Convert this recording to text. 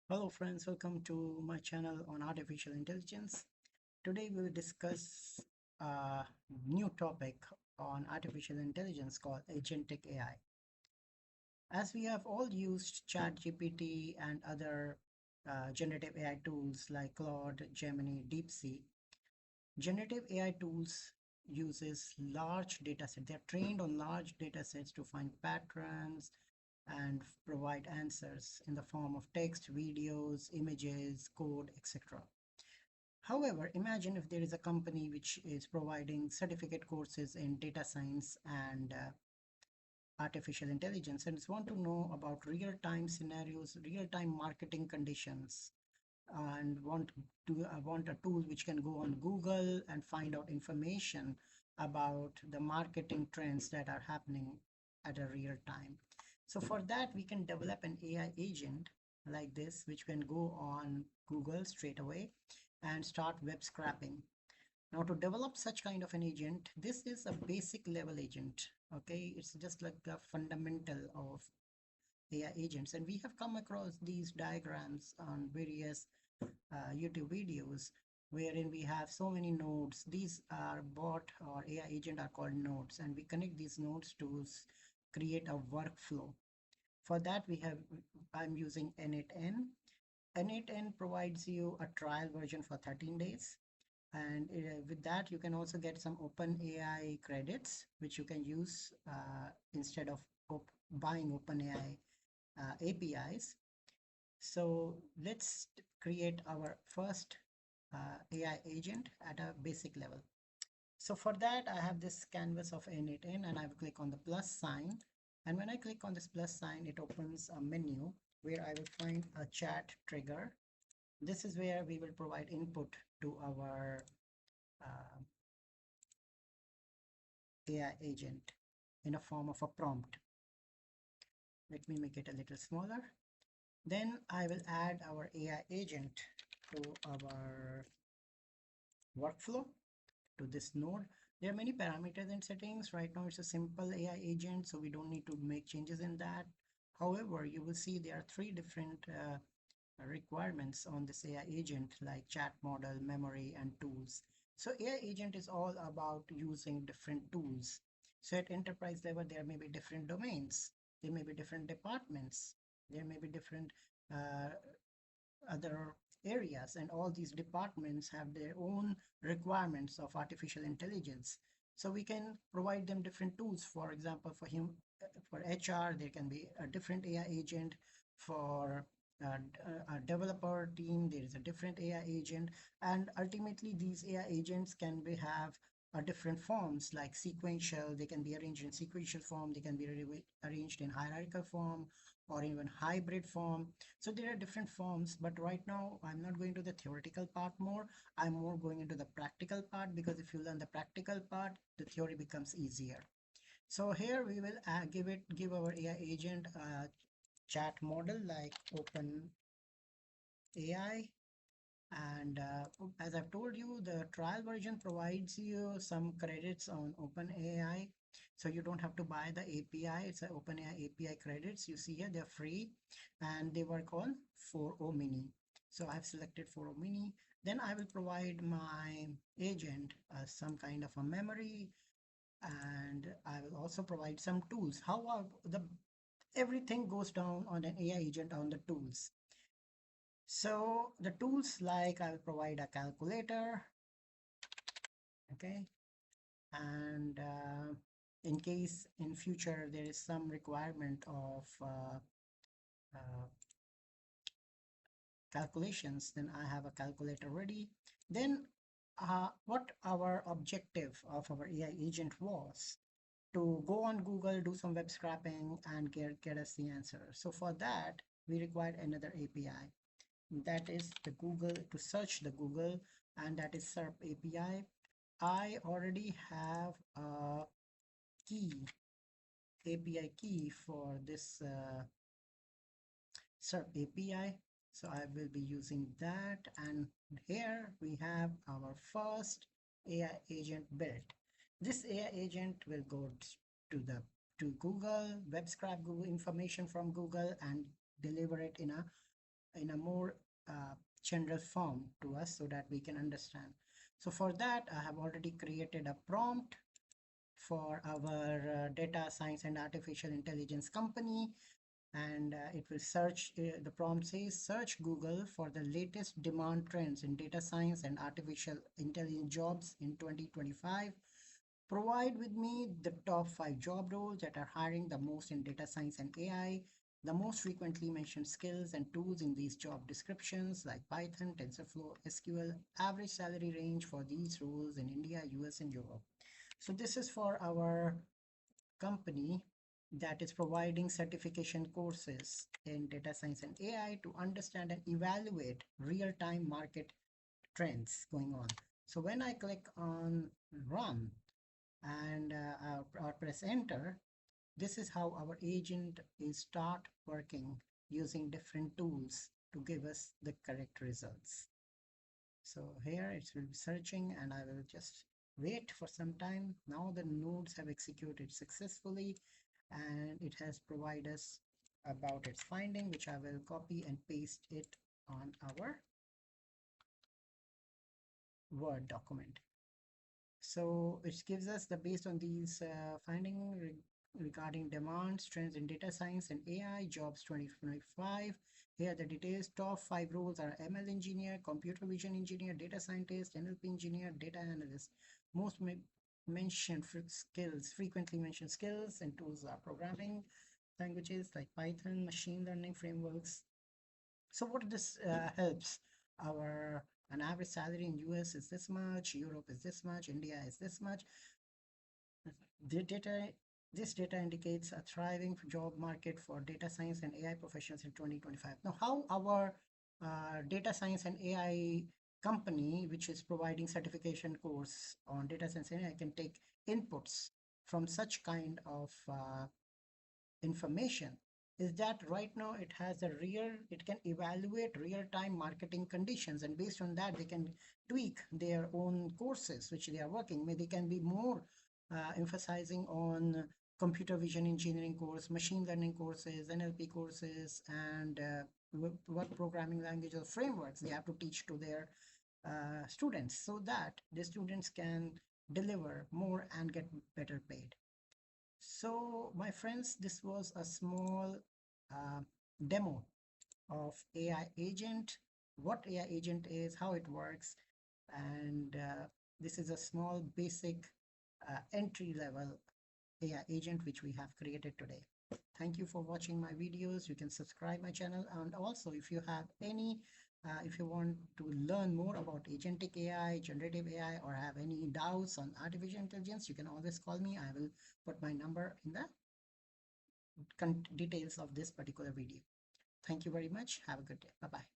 Hello friends, welcome to my channel on artificial intelligence. Today we will discuss a new topic on artificial intelligence called Agentic AI. As we have all used ChatGPT and other generative AI tools like Claude, Gemini, DeepSeek, generative AI tools uses large data sets. They're trained on large data sets to find patterns and provide answers in the form of text, videos, images, code, etc. However, imagine if there is a company which is providing certificate courses in data science and artificial intelligence and want to know about real-time scenarios, real-time marketing conditions, and want a tool which can go on Google and find out information about the marketing trends that are happening at a real time. So for that, we can develop an AI agent like this, which can go on Google straight away and start web scraping. Now, to develop such kind of an agent, this is a basic level agent. Okay, it's just like a fundamental of AI agents, and we have come across these diagrams on various YouTube videos wherein we have so many nodes. These are bot or AI agent are called nodes, and we connect these nodes to create a workflow. For that, I'm using N8N. N8N provides you a trial version for 13 days. And with that, you can also get some OpenAI credits, which you can use instead of buying OpenAI APIs. So let's create our first AI agent at a basic level. So for that, I have this canvas of N8N and I will click on the plus sign. And when I click on this plus sign, it opens a menu where I will find a chat trigger. This is where we will provide input to our uh, AI agent in a form of a prompt. Let me make it a little smaller. Then I will add our AI agent to our workflow to this node. There are many parameters and settings. Right now it's a simple AI agent, so we don't need to make changes in that. However, you will see there are three different requirements on this AI agent like chat model, memory, and tools. So AI agent is all about using different tools. So at enterprise level, there may be different domains, there may be different departments, there may be different uh, other areas, and all these departments have their own requirements of artificial intelligence. So we can provide them different tools. For example, for HR, there can be a different AI agent. For a developer team, there is a different AI agent. And ultimately, these AI agents can have different forms like sequential. They can be arranged in sequential form. They can be arranged in hierarchical form or even hybrid form. So there are different forms, but right now I'm not going to the theoretical part more. I'm more going into the practical part, because if you learn the practical part, the theory becomes easier. So here we will give our AI agent a chat model like Open AI. And as I've told you, the trial version provides you some credits on OpenAI. So you don't have to buy the API. It's an OpenAI API credits. You see here, they're free and they work on 4.0 mini. So I've selected 4.0 mini. Then I will provide my agent some kind of a memory, and I will also provide some tools. Everything goes down on an AI agent on the tools. So the tools, like I'll provide a calculator, okay, and in case in future there is some requirement of uh, calculations, then I have a calculator ready. Then what our objective of our AI agent was to go on Google, do some web scraping, and get us the answer. So for that, we required another API. That is the Google, to search the Google, and that is SERP API. I already have a key, API key for this SERP API. So I will be using that. And here we have our first AI agent built. This AI agent will go to Google, web scrap Google information from Google, and deliver it in a in a more general form to us so that we can understand. So for that, I have already created a prompt for our data science and artificial intelligence company, and it will search. The prompt says search Google for the latest demand trends in data science and artificial intelligence jobs in 2025. Provide with me the top 5 job roles that are hiring the most in data science and AI, the most frequently mentioned skills and tools in these job descriptions like Python, TensorFlow, SQL, average salary range for these roles in India, US, and Europe. So this is for our company that is providing certification courses in data science and AI to understand and evaluate real-time market trends going on. So when I click on run and or press enter, this is how our agent is start working using different tools to give us the correct results. So here it will be searching and I will just wait for some time. Now the nodes have executed successfully and it has provided us about its finding, which I will copy and paste it on our Word document. So it gives us the based on these regarding demand trends in data science and AI jobs 2025. Here the details: top 5 roles are ML engineer, computer vision engineer, data scientist, NLP engineer, data analyst. Most mentioned skills, frequently mentioned skills and tools are programming languages like Python, machine learning frameworks. So what this helps our an average salary in US is this much, Europe is this much, India is this much. The data, this data indicates a thriving job market for data science and AI professionals in 2025. Now, how our data science and AI company, which is providing certification course on data science and AI, can take inputs from such kind of information is that right now it can evaluate real-time marketing conditions, and based on that they can tweak their own courses which they are working. Maybe they can be more emphasizing on computer vision engineering course, machine learning courses, NLP courses, and what programming language or frameworks they have to teach to their students so that the students can deliver more and get better paid. So, my friends, this was a small uh, demo of AI agent, what AI agent is, how it works, and this is a small basic entry level AI agent which we have created today. Thank you for watching my videos. You can subscribe my channel, and also if you have any if you want to learn more about agentic AI, generative AI, or have any doubts on artificial intelligence, you can always call me. I will put my number in the details of this particular video. Thank you very much. Have a good day. Bye-bye.